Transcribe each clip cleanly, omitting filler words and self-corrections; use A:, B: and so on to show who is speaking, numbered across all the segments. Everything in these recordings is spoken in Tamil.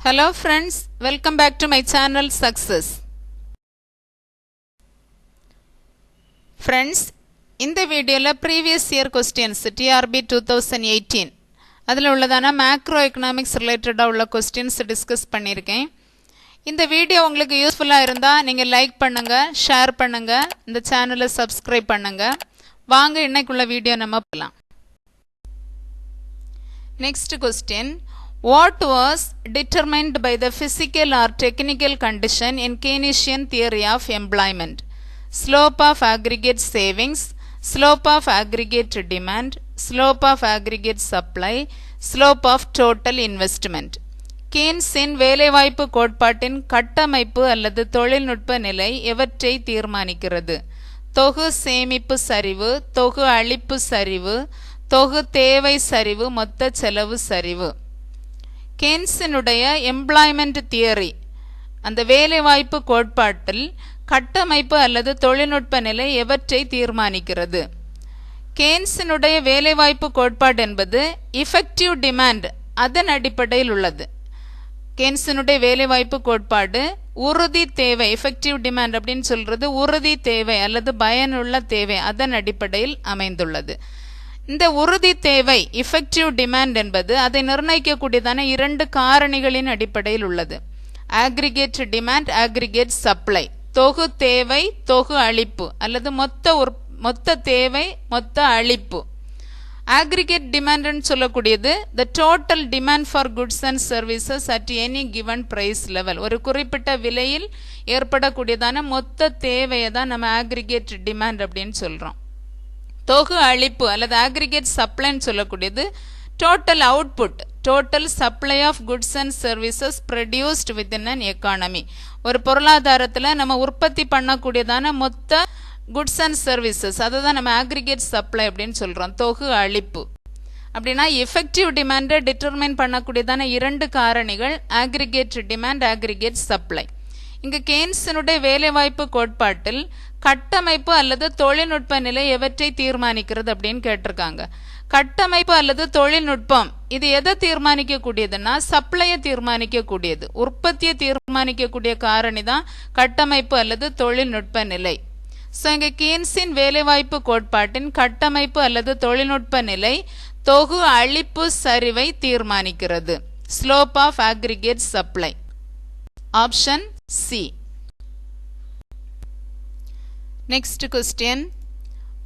A: Hello friends, welcome back to my channel Success. Friends, இந்த வீடியோல previous year questions TRB 2018 அதில் உள்ளதான macro economics related உள்ள questions discuss பண்ணியிருக்கேன். இந்த வீடியோ உங்களுக்கு யூஸ்ஃபுல்லாக இருந்தால் நீங்கள் லைக் பண்ணுங்க, ஷேர் பண்ணுங்க, இந்த சேனலை சப்ஸ்கிரைப் பண்ணுங்க. வாங்க இன்னைக்குள்ள வீடியோ நம்ம பார்க்கலாம். Next question. What was determined by the physical or technical condition in Keynesian theory of employment? Slope of aggregate savings, slope of aggregate demand, slope of aggregate supply, slope of total investment. கீன்ஸின் வேலைவாய்ப்பு கோட்பாட்டின் கட்டமைப்பு அல்லது தொழில்நுட்ப நிலை எவற்றை தீர்மானிக்கிறது? தொகு சேமிப்பு சரிவு, தொகு அளிப்பு சரிவு, தொகு தேவை சரிவு, மொத்த செலவு சரிவு. கெய்ன்ஸினுடைய எம்ப்ளாய்மெண்ட் தியரி, அந்த வேலைவாய்ப்பு கோட்பாட்டில் கட்டமைப்பு அல்லது தொழில்நுட்ப நிலை எவற்றை தீர்மானிக்கிறது? கெய்ன்ஸினுடைய வேலைவாய்ப்பு கோட்பாடு என்பது இஃபெக்டிவ் டிமாண்ட், அதன் அடிப்படையில் உள்ளது. கெய்ன்ஸினுடைய வேலைவாய்ப்பு கோட்பாடு உறுதி தேவை, எஃபெக்டிவ் டிமாண்ட் அப்படின்னு சொல்றது உறுதி தேவை அல்லது பயனுள்ள தேவை, அதன் அடிப்படையில் அமைந்துள்ளது. இந்த உறுதி தேவை இஃபெக்டிவ் டிமாண்ட் என்பது அதை நிர்ணயிக்கக்கூடியதான இரண்டு காரணிகளின் அடிப்படையில் உள்ளது. Aggregate demand, aggregate supply. தொகு தேவை, தொகு அளிப்பு அல்லது மொத்த தேவை, மொத்த அளிப்பு. ஆக்ரிகேட் டிமாண்ட்னு சொல்லக்கூடியது the total demand for goods and services at any given price level. ஒரு குறிப்பிட்ட விலையில் ஏற்படக்கூடியதான மொத்த தேவையை தான் நம்ம ஆக்ரிகேட் டிமாண்ட் அப்படின்னு சொல்றோம். தொகு அளிப்பு அல்லது ஆக்ரிகேட் சப்ளைன்னு சொல்லக்கூடியது total output, total supply of goods and services produced within an economy. ஒரு பொருளாதாரத்தில் நம்ம உற்பத்தி பண்ணக்கூடியதான மொத்த குட்ஸ் அண்ட் சர்வீசஸ், அதை தான் நம்ம ஆக்ரிகேட் சப்ளை அப்படின்னு சொல்கிறோம், தொகு அளிப்பு. அப்படின்னா எஃபெக்டிவ் டிமாண்டை டிட்டர்மைன் பண்ணக்கூடியதான இரண்டு காரணிகள் ஆக்ரிகேட் டிமாண்ட், ஆக்ரிகேட் சப்ளை. இங்கு கெய்ன்ஸினுடைய வேலைவாய்ப்பு கோட்பாட்டில் கட்டமைப்பு அல்லது தொழில்நுட்ப நிலை எவற்றை தீர்மானிக்கிறது அப்படின்னு கேட்டிருக்காங்க. கட்டமைப்பு அல்லது தொழில்நுட்பம் இது எதை தீர்மானிக்கக்கூடியதுன்னா சப்ளையை தீர்மானிக்கக்கூடியது, உற்பத்தியை தீர்மானிக்கக்கூடிய காரணி தான் கட்டமைப்பு அல்லது தொழில்நுட்ப நிலை. ஸோ இங்கே கெய்ன்ஸின் வேலைவாய்ப்பு கோட்பாட்டின் கட்டமைப்பு அல்லது தொழில்நுட்ப நிலை தொகு அளிப்பு சரிவை தீர்மானிக்கிறது. Slope of aggregate supply. Option C. Next question.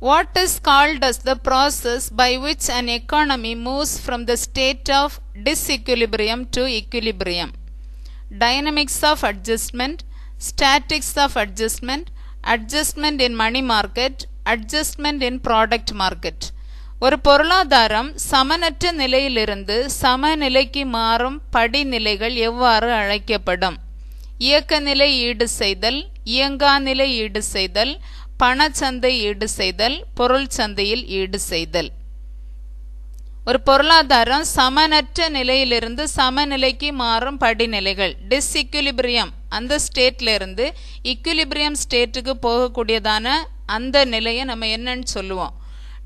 A: What is called as the process by which an economy moves from the state of disequilibrium to equilibrium? Dynamics of adjustment, statics of adjustment, adjustment in money market, adjustment in product market. ஒரு பொருளாதாரம் சமனற்ற நிலையிலிருந்து சமநிலைக்கு மாறும் படிநிலைகள் எவ்வாறு அழைக்கப்படும்? இயக்கநிலை ஈடு செய்தல், இயங்காநிலை ஈடு செய்தல், பணச்சந்தை ஈடு செய்தல், பொருள் சந்தையில் ஈடு செய்தல். ஒரு பொருளாதாரம் சமனற்ற நிலையிலிருந்து சமநிலைக்கு மாறும் படிநிலைகள், டிஸ்இக்விலிபிரியம் அந்த ஸ்டேட்ல இருந்து இக்விலிபிரியம் ஸ்டேட்டுக்கு போகக்கூடியதான அந்த நிலையை நம்ம என்னன்னு சொல்லுவோம்?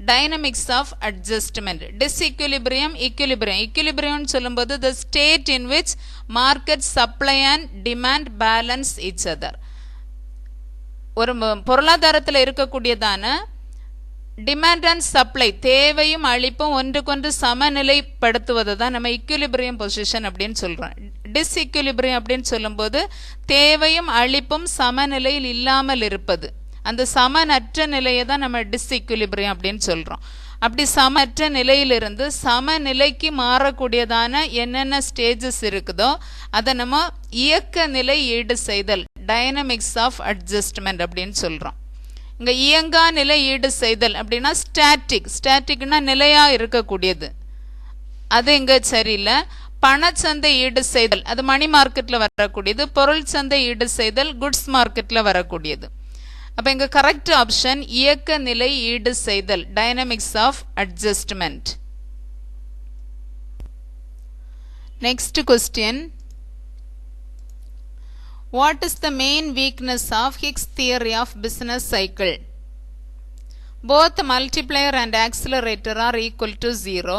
A: Dynamics of adjustment. Disequilibrium, equilibrium. Equilibrium சொல்லும்போது the state in which market supply and demand balance each other. ஒரு பொருளாதாரத்தில் இருக்கக்கூடியதான டிமாண்ட் அண்ட் சப்ளை, தேவையும் அளிப்பும் ஒன்றுக்கொன்று சமநிலைப்படுத்துவதை தான் நம்ம இக்விலிபிரியம் பொசிஷன் அப்படின்னு சொல்றோம். டிஸ்இக்விலிபிரியம் அப்படின்னு சொல்லும்போது தேவையும் அளிப்பும் சமநிலையில் இல்லாமல் இருப்பது, அந்த சமனற்ற நிலையை தான் நம்ம டிஸ்இக்விலிபிரியம் அப்படின்னு சொல்றோம். அப்படி சமற்ற நிலையிலிருந்து சமநிலைக்கு மாறக்கூடியதான என்னென்ன ஸ்டேஜஸ் இருக்குதோ அதை நம்ம இயக்க நிலை ஈடு செய்தல், டைனமிக்ஸ் ஆஃப் அட்ஜஸ்ட்மெண்ட் அப்படின்னு சொல்றோம். இங்க இயங்கா நிலை ஈடு செய்தல் அப்படின்னா ஸ்டாட்டிக், ஸ்டாட்டிக்னா நிலையா இருக்கக்கூடியது, அது இங்க சரியில்லை. பணச்சந்தை ஈடு செய்தல் அது மணி மார்க்கெட்ல வரக்கூடியது, பொருள் சந்தை ஈடு செய்தல் குட்ஸ் மார்க்கெட்ல வரக்கூடியது. அப்ப இங்க கரெக்ட் ஆப்ஷன் இயக்க நிலை ஈடு செய்தல், dynamics of adjustment. Next question. What is the main weakness of Hicks theory of business cycle? Both multiplier and accelerator are equal to 0.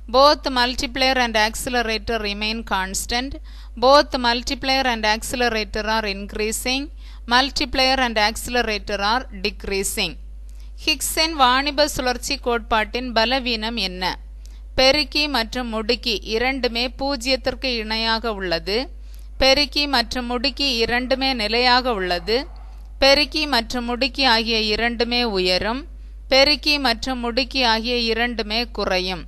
A: Both multiplier and accelerator remain constant. both multiplier and accelerator are increasing, multiplier and accelerator are decreasing. Higgins வாணிப சுழற்சி கோட்பாட்டின் பலவீனம் என்ன? பெருக்கி மற்றும் முடுக்கி இரண்டுமே பூஜ்ஜியத்திற்கு இணையாக உள்ளது. பெருக்கி மற்றும் முடுக்கி இரண்டுமே நிலையாக உள்ளது. பெருக்கி மற்றும் முடுக்கி ஆகிய இரண்டுமே உயரும். பெருக்கி மற்றும் முடுக்கி ஆகிய இரண்டுமே குறையும்.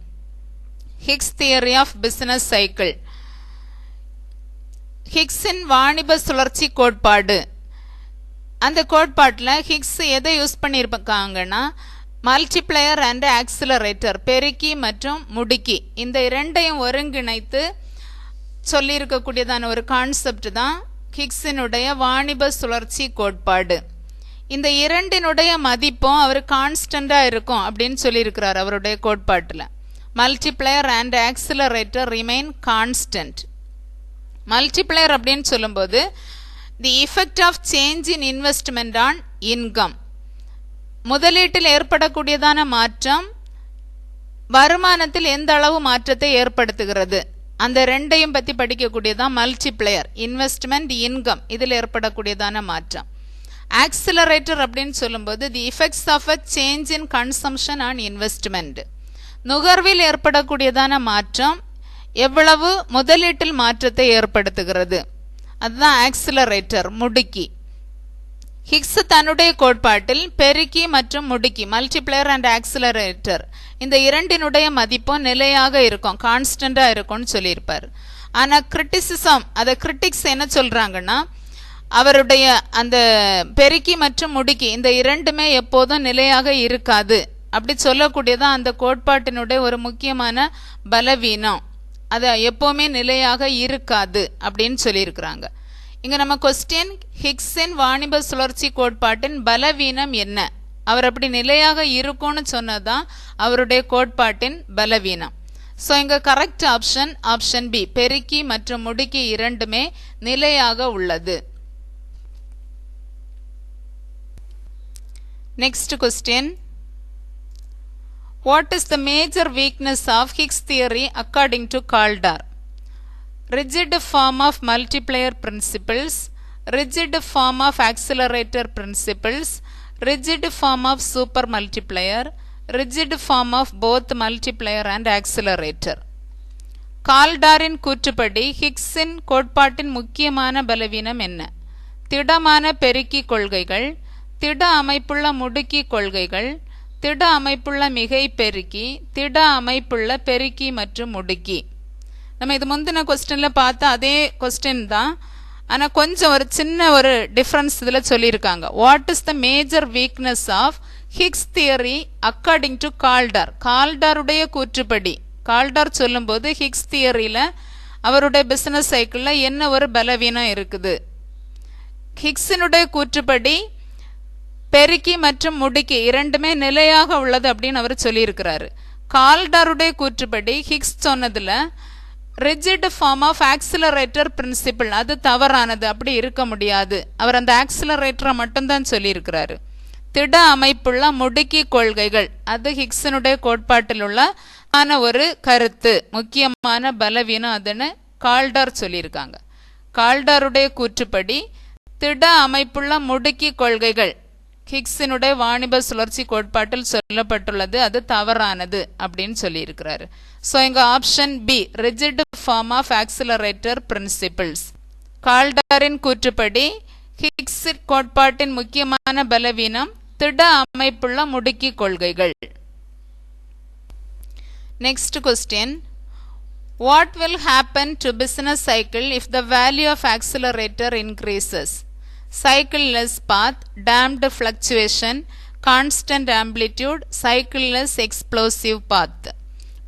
A: Hicks theory of business cycle. ஹிக்ஸின் வாணிப சுழற்சி கோட்பாடு. அந்த கோட்பாட்டில் ஹிக்ஸ் எதை யூஸ் பண்ணியிருக்காங்கன்னா, மல்டிப்ளையர் அண்ட் ஆக்சிலரேட்டர், பெருக்கி மற்றும் முடுக்கி, இந்த இரண்டையும் ஒருங்கிணைத்து சொல்லியிருக்கக்கூடியதான ஒரு கான்செப்ட் தான் ஹிக்ஸினுடைய வாணிப சுழற்சி கோட்பாடு. இந்த இரண்டினுடைய மதிப்பும் அவர் கான்ஸ்டண்டாக இருக்கும் அப்படின்னு சொல்லியிருக்கிறார் அவருடைய கோட்பாட்டில். Multiplier and accelerator remain constant. Multiplier அப்படின்னு சொல்லும்போது the effect of change in investment on income, முதலீட்டில் ஏற்படக்கூடியதான மாற்றம் வருமானத்தில் எந்த அளவு மாற்றத்தை ஏற்படுத்துகிறது, அந்த ரெண்டையும் பற்றி படிக்கக்கூடியதான் மல்டிப்ளையர். இன்வெஸ்ட்மெண்ட், இன்கம், இதில் ஏற்படக்கூடியதான மாற்றம். ஆக்சிலரேட்டர் அப்படின்னு சொல்லும்போது the effects of a change in consumption on investment, நுகர்வில் ஏற்படக்கூடியதான மாற்றம் எவ்வளவு முதலீட்டில் மாற்றத்தை ஏற்படுத்துகிறது, அதுதான் ஆக்சிலரேட்டர், முடுக்கி. ஹிக்ஸ் தன்னுடைய கோட்பாட்டில் பெருக்கி மற்றும் முடுக்கி, மல்டிப்ளையர் அண்ட் ஆக்சிலரேட்டர், இந்த இரண்டினுடைய மதிப்பும் நிலையாக இருக்கும், கான்ஸ்டண்டாக இருக்கும்னு சொல்லியிருப்பார். ஆனால் கிரிட்டிசிசம், அதை கிரிட்டிக்ஸ் என்ன சொல்கிறாங்கன்னா, அவருடைய அந்த பெருக்கி மற்றும் முடுக்கி இந்த இரண்டுமே எப்போதும் நிலையாக இருக்காது அப்படி சொல்லக்கூடியதான் அந்த கோட்பாட்டினுடைய ஒரு முக்கியமான பலவீனம். அது எப்போவுமே நிலையாக இருக்காது அப்படின்னு சொல்லியிருக்கிறாங்க. இங்கே நம்ம கொஸ்டின், ஹிக்ஸின் வாணிப சுழற்சி கோட்பாட்டின் பலவீனம் என்ன? அவர் அப்படி நிலையாக இருக்கும்னு சொன்னதான் அவருடைய கோட்பாட்டின் பலவீனம். ஸோ இங்கே கரெக்ட் ஆப்ஷன் ஆப்ஷன் பி, பெருக்கி மற்றும் முடுக்கி இரண்டுமே நிலையாக உள்ளது. Next question. What is the major weakness of Higgs theory according to Kaldor? Rigid form of multiplier principles, rigid form of accelerator principles, rigid form of super multiplier, rigid form of both multiplier and accelerator. கால்டாரின் கூற்றுப்படி ஹிக்ஸின் கோட்பாட்டின் முக்கியமான பலவீனம் என்ன? திடமான பெருக்கி கொள்கைகள், திட அமைப்புள்ள முடுக்கி கொள்கைகள், திட அமைப்புள்ள மிகை பெருக்கி, திட அமைப்புள்ள பெருக்கி மற்றும் முடுக்கி. நம்ம இது முந்தின கொஸ்டினில் பார்த்தா அதே கொஸ்டின் தான், ஆனால் கொஞ்சம் ஒரு சின்ன ஒரு டிஃப்ரென்ஸ் இதில் சொல்லியிருக்காங்க. What is the major weakness of Hicks theory according to Kaldor? கால்டாருடைய கூற்றுப்படி, கால்டார் சொல்லும்போது ஹிக்ஸ் தியரியில் அவருடைய பிஸ்னஸ் சைக்கிளில் என்ன ஒரு பலவீனம் இருக்குது? ஹிக்ஸினுடைய கூற்றுப்படி பெருக்கி மற்றும் முடுக்கி இரண்டுமே நிலையாக உள்ளது அப்படின்னு அவர் சொல்லியிருக்கிறாரு. கால்டாருடைய கூற்றுப்படி ஹிக்ஸ் சொன்னதில் rigid form of accelerator principle அது தவறானது, அப்படி இருக்க முடியாது. அவர் அந்த ஆக்சிலரேட்டரை மட்டும்தான் சொல்லியிருக்கிறாரு. திட அமைப்புள்ள முடுக்கி கொள்கைகள் அது ஹிக்ஸினுடைய கோட்பாட்டில் உள்ள ஒரு கருத்து, முக்கியமான பலவீனம் அதுன்னு கால்டார் சொல்லியிருக்காங்க. கால்டாருடைய கூற்றுப்படி திட அமைப்புள்ள முடுக்கி கொள்கைகள் ஹிக்ஸினுடைய வாணிப சுழற்சி கோட்பாட்டில் சொல்லப்பட்டுள்ளது, அது தவறானது அப்படின்னு சொல்லியிருக்கிறாரு. ஸோ இங்கே option B, rigid form of accelerator principles. கால்டாரின் கூற்றுப்படி ஹிக்ஸ் கோட்பாட்டின் முக்கியமான பலவீனம் திட அமைப்புள்ள முடுக்கி கொள்கைகள். Next question. What will happen to business cycle if the value of accelerator increases? Cycle-less path, damped fluctuation, constant amplitude, cycle-less explosive path.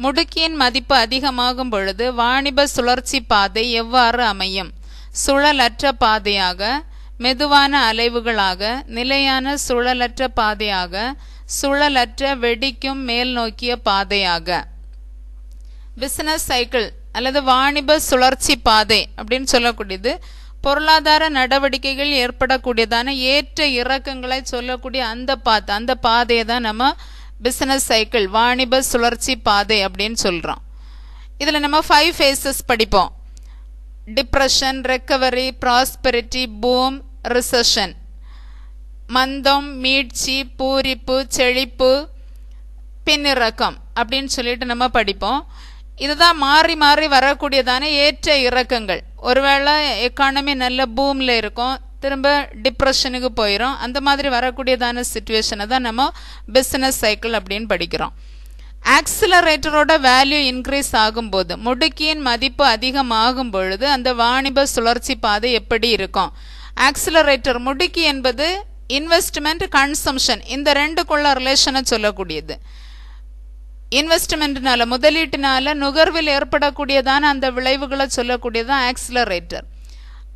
A: முடுக்கியின் மதிப்பு அதிகமாகும் பொழுது வாணிப சுழற்சி பாதை எவ்வாறு அமையும்? சுழலற்ற பாதையாக, மெதுவான அலைவுகளாக, நிலையான சுழலற்ற பாதையாக, சுழலற்ற வெடிக்கும் மேல் நோக்கிய பாதையாக. பிசினஸ் சைக்கிள் அல்லது வாணிப சுழற்சி பாதை அப்படின்னு சொல்லக்கூடியது பொருளாதார நடவடிக்கைகள் ஏற்படக்கூடியதான ஏற்ற இறக்கங்களை சொல்லக்கூடிய அந்த பாதையை தான் நம்ம பிசினஸ் சைக்கிள், வாணிப சுழற்சி பாதை அப்படின்னு சொல்கிறோம். இதில் நம்ம 5 phases படிப்போம். Depression, recovery, prosperity, boom, recession. மந்தம், மீட்சி, பூரிப்பு, செழிப்பு, பின்னிறக்கம் அப்படின்னு சொல்லிட்டு நம்ம படிப்போம். இதுதான் மாறி மாறி வரக்கூடியதான ஏற்ற இறக்கங்கள். ஒருவேளை எக்கானமி நல்ல பூமில் இருக்கும், திரும்ப டிப்ரெஷனுக்கு போயிடும். அந்த மாதிரி வரக்கூடியதான சிச்சுவேஷனை தான் நம்ம பிஸ்னஸ் சைக்கிள் அப்படின்னு படிக்கிறோம். ஆக்சிலரேட்டரோட வேல்யூ இன்க்ரீஸ் ஆகும்போது, முடுக்கியின் மதிப்பு அதிகமாகும் பொழுது அந்த வாணிப சுழற்சி பாதை எப்படி இருக்கும்? ஆக்சிலரேட்டர், முடுக்கி என்பது இன்வெஸ்ட்மெண்ட், கன்சம்ஷன், இந்த ரெண்டுக்குள்ள ரிலேஷனை சொல்லக்கூடியது. இன்வெஸ்ட்மெண்ட்னால, முதலீட்டினால நுகர்வில் ஏற்படக்கூடியதான அந்த விளைவுகளை சொல்லக்கூடியதான் ஆக்சிலரேட்டர்.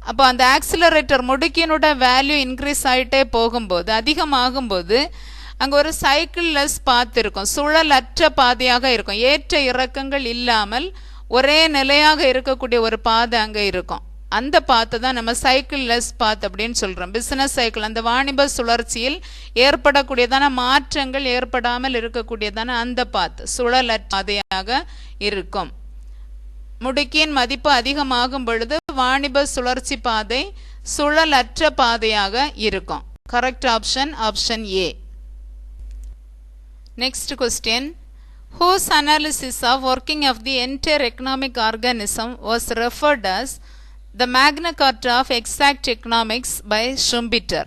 A: அப்போ அந்த ஆக்சிலரேட்டர் முடுக்கியினோட வேல்யூ இன்க்ரீஸ் ஆகிட்டே போகும்போது, அதிகமாகும்போது அங்கே ஒரு சைக்கிள்லெஸ் பாத் இருக்கும், சுழலற்ற பாதையாக இருக்கும். ஏற்ற இறக்கங்கள் இல்லாமல் ஒரே நிலையாக இருக்கக்கூடிய ஒரு பாதை அங்கே இருக்கும். அந்த பாத்தை தான் நம்ம சைக்கிள்லெஸ் பாத் அப்படின்னு சொல்கிறோம். பிஸ்னஸ் சைக்கிள், அந்த வாணிப சுழற்சியில் ஏற்படக்கூடியதான மாற்றங்கள் ஏற்படாமல் இருக்கக்கூடியதான அந்த பாத் சுழலற்ற பாதையாக இருக்கும். முடுக்கியின் மதிப்பு அதிகமாகும் பொழுது வாணிப சுழற்சி பாதை சுழலற்ற பாதையாக இருக்கும். Correct option, option A. Next question. Whose analysis of working of the entire economic organism was referred as the Magna Carta of Exact Economics by Schumpeter?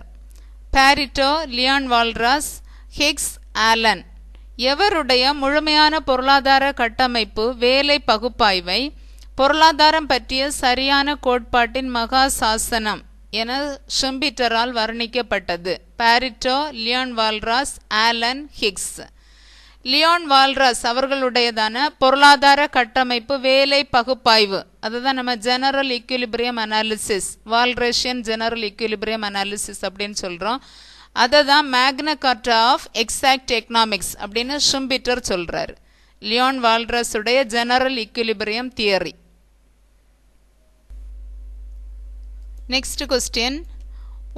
A: Pareto, Leon Walras, Hicks, Allen. எவருடைய முழுமையான பொருளாதார கட்டமைப்பு வேலை பகுப்பாய்வை பொருளாதாரம் பற்றிய சரியான கோட்பாட்டின் மகா சாசனம் என ஷும்பிட்டரால் வர்ணிக்கப்பட்டது? Pareto, Leon Walras, Allen, Hicks. Leon Walras அவர்களுடையதான பொருளாதார கட்டமைப்பு வேலை பகுப்பாய்வு, அதுதான் நம்ம general equilibrium analysis, Walrasian general equilibrium analysis அப்படின்னு சொல்கிறோம். அதை தான் மேக்னா கார்ட்டா ஆஃப் எக்ஸாக்ட் எக்கனாமிக்ஸ் அப்படின்னு ஷும்பிட்டர் சொல்கிறார். லியோன் வால்ராஸுடைய general equilibrium theory. Next question.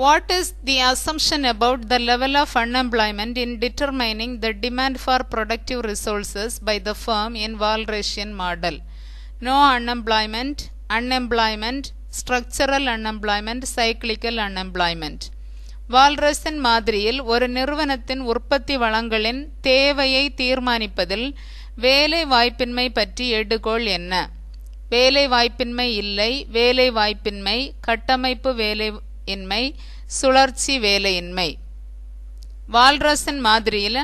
A: What is the assumption about the level of unemployment in determining the demand for productive resources by the firm in Walrasian model? No unemployment, unemployment, structural unemployment, cyclical unemployment. வால்ரஸின் மாதிரியில் ஒரு நிறுவனத்தின் உற்பத்தி வளங்களின் தேவையை தீர்மானிப்பதில் வேலை வாய்ப்பின்மை பற்றி எடுகோள் என்ன? வேலை வாய்ப்பின்மை இல்லை, வேலை வாய்ப்பின்மை, கட்டமைப்பு வேலையின்மை, சுழற்சி வேலையின்மை. வால்ரஸின் மாதிரியில்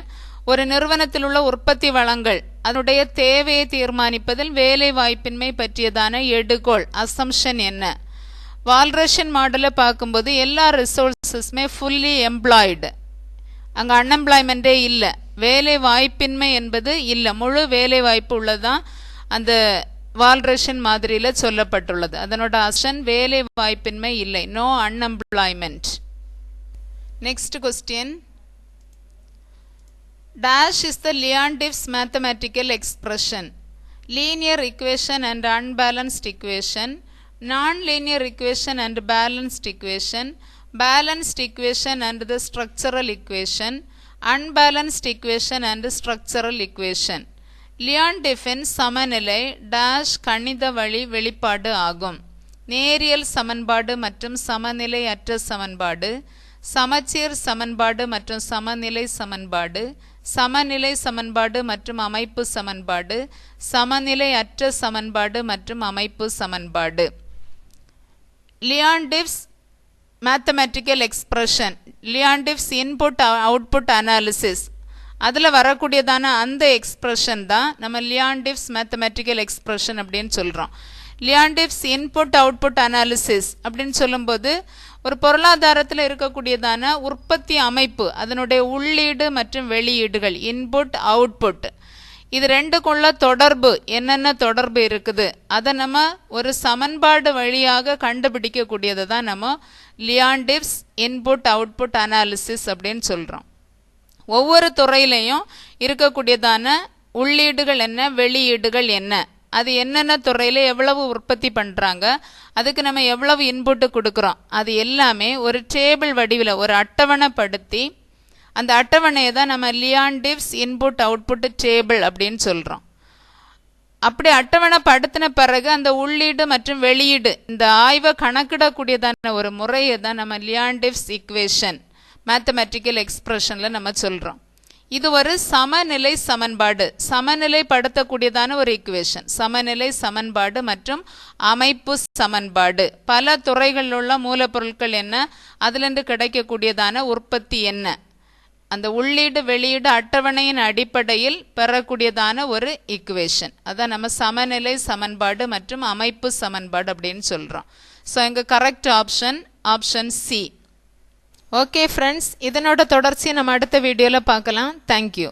A: ஒரு நிறுவனத்தில் உள்ள உற்பத்தி வளங்கள் அதனுடைய தேவையை தீர்மானிப்பதில் வேலை வாய்ப்பின்மை பற்றியதான எடுகோள், அசம்ஷன் என்ன? வால்ரஸின் மாடலை பார்க்கும்போது எல்லா ரிசோர்ஸஸுமே ஃபுல்லி எம்ப்ளாய்டு, அங்கே அன்எம்ப்ளாய்மெண்ட்டே இல்லை, வேலை வாய்ப்பின்மை என்பது இல்லை, முழு வேலை வாய்ப்பு உள்ளதான் அந்த வால்ரஸின் மாதிரியில் சொல்லப்பட்டுள்ளது. அதனோட அசன் வேலை வாய்ப்பின்மை இல்லை, no unemployment. Next question. Dash is the Leon-Diffs mathematical expression. Linear equation and unbalanced equation, non-linear equation and balanced equation, balanced equation and the structural equation, unbalanced equation and structural equation. லியான் டிஃபின் சமநிலை டேஷ் கணித வழி வெளிப்பாடு ஆகும். நேரியல் சமன்பாடு மற்றும் சமநிலை அற்ற சமன்பாடு, சமச்சீர் சமன்பாடு மற்றும் சமநிலை சமன்பாடு, சமநிலை சமன்பாடு மற்றும் அமைப்பு சமன்பாடு, சமநிலை அற்ற சமன்பாடு மற்றும் அமைப்பு சமன்பாடு. Leontief mathematical expression, Leontief input output analysis, அதில் வரக்கூடியதான அந்த எக்ஸ்பிரஷன் தான் நம்ம லியான் டிஃப்ஸ் மேத்தமெட்டிக்கல் எக்ஸ்பிரஷன் அப்படின்னு சொல்கிறோம். லியான் டிஃப்ஸ் இன்புட் அவுட்புட் அனாலிசிஸ் அப்படின்னு சொல்லும்போது ஒரு பொருளாதாரத்தில் இருக்கக்கூடியதான உற்பத்தி அமைப்பு, அதனுடைய உள்ளீடு மற்றும் வெளியீடுகள், இன்புட் அவுட்புட், இது ரெண்டுக்குள்ள தொடர்பு, என்னென்ன தொடர்பு இருக்குது அதை நம்ம ஒரு சமன்பாடு வழியாக கண்டுபிடிக்கக்கூடியதை தான் நம்ம லியான் டிஃப்ஸ் இன்புட் அவுட்புட் அனாலிசிஸ் அப்படின்னு சொல்கிறோம். ஒவ்வொரு துறையிலையும் இருக்கக்கூடியதான உள்ளீடுகள் என்ன, வெளியீடுகள் என்ன, அது என்னென்ன துறையில் எவ்வளவு உற்பத்தி பண்ணுறாங்க, அதுக்கு நம்ம எவ்வளவு இன்புட்டு கொடுக்குறோம், அது எல்லாமே ஒரு டேபிள் வடிவில் ஒரு அட்டவணைப்படுத்தி அந்த அட்டவணையை தான் நம்ம லியான் டிஃப்ஸ் இன்புட் அவுட்புட் டேபிள் அப்படின்னு சொல்கிறோம். அப்படி அட்டவணைப்படுத்தின பிறகு அந்த உள்ளீடு மற்றும் வெளியீடு இந்த ஆய்வை கணக்கிடக்கூடியதான ஒரு முறையை தான் நம்ம லியாண்டிவ்ஸ் ஈக்குவேஷன் மேத்தமெட்டிக்கல் எக்ஸ்பிரஷனில் நம்ம சொல்கிறோம். இது ஒரு சமநிலை சமன்பாடு, சமநிலைப்படுத்தக்கூடியதான ஒரு ஈக்குவேஷன். சமநிலை சமன்பாடு மற்றும் அமைப்பு சமன்பாடு. பல துறைகளில் உள்ள மூலப்பொருட்கள் என்ன, அதிலிருந்து கிடைக்கக்கூடியதான உற்பத்தி என்ன, அந்த உள்ளீடு வெளியீடு அட்டவணையின் அடிப்படையில் பெறக்கூடியதான ஒரு ஈக்குவேஷன். அதான் நம்ம சமநிலை சமன்பாடு மற்றும் அமைப்பு சமன்பாடு அப்படின்னு சொல்கிறோம். ஸோ எங்கள் correct option C. Okay friends, இதனோட தொடர்ச்சியை நம்ம அடுத்த வீடியோவில் பார்க்கலாம். தேங்க்யூ.